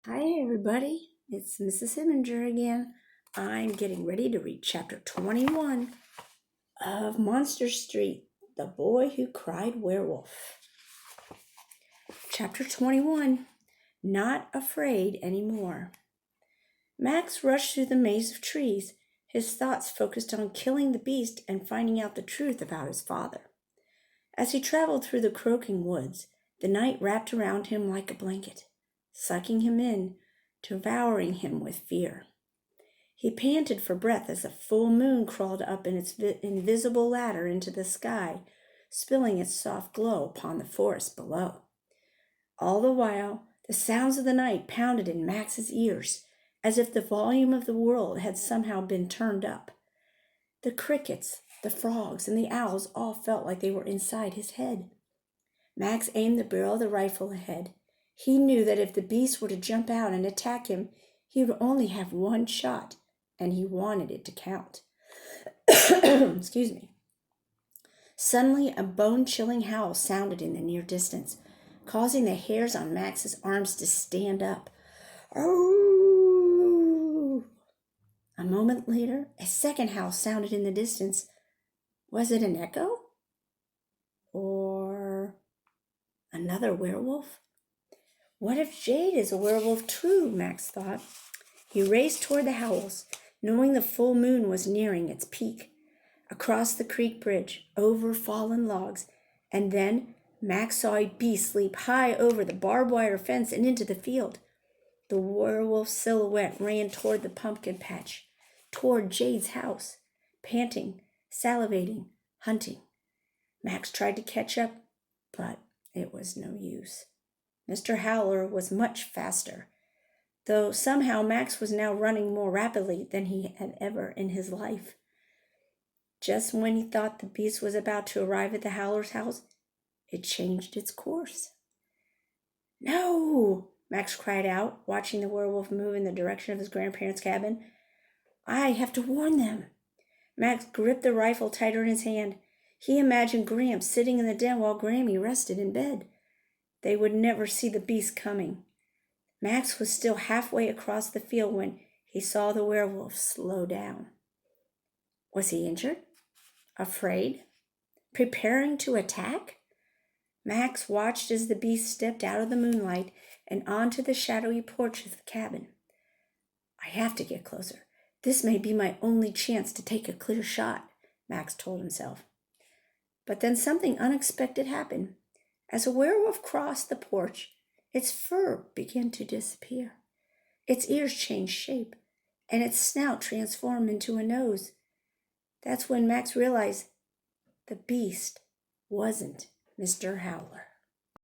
Hi, everybody. It's Mrs. Heminger again. I'm getting ready to read chapter 21 of Monster Street, The Boy Who Cried Werewolf. Chapter 21, Not Afraid Anymore. Max rushed through the maze of trees, his thoughts focused on killing the beast and finding out the truth about his father. As he traveled through the croaking woods, the night wrapped around him like a blanket, sucking him in, devouring him with fear. He panted for breath as a full moon crawled up in its invisible ladder into the sky, spilling its soft glow upon the forest below. All the while, the sounds of the night pounded in Max's ears, as if the volume of the world had somehow been turned up. The crickets, the frogs, and the owls all felt like they were inside his head. Max aimed the barrel of the rifle ahead. He knew that if the beast were to jump out and attack him, he would only have one shot, and he wanted it to count. Excuse me. Suddenly, a bone-chilling howl sounded in the near distance, causing the hairs on Max's arms to stand up. Oh! A moment later, a second howl sounded in the distance. Was it an echo? Or another werewolf? What if Jade is a werewolf too? Max thought. He raced toward the howls, knowing the full moon was nearing its peak. Across the creek bridge, over fallen logs, and then Max saw a beast leap high over the barbed wire fence and into the field. The werewolf silhouette ran toward the pumpkin patch, toward Jade's house, panting, salivating, hunting. Max tried to catch up, but it was no use. Mr. Howler was much faster, though somehow Max was now running more rapidly than he had ever in his life. Just when he thought the beast was about to arrive at the Howler's house, it changed its course. "No!" Max cried out, watching the werewolf move in the direction of his grandparents' cabin. "I have to warn them." Max gripped the rifle tighter in his hand. He imagined Gramps sitting in the den while Grammy rested in bed. They would never see the beast coming. Max was still halfway across the field when he saw the werewolf slow down. Was he injured? Afraid? Preparing to attack? Max watched as the beast stepped out of the moonlight and onto the shadowy porch of the cabin. "I have to get closer. This may be my only chance to take a clear shot," Max told himself. But then something unexpected happened. As a werewolf crossed the porch, its fur began to disappear. Its ears changed shape, and its snout transformed into a nose. That's when Max realized the beast wasn't Mr. Howler.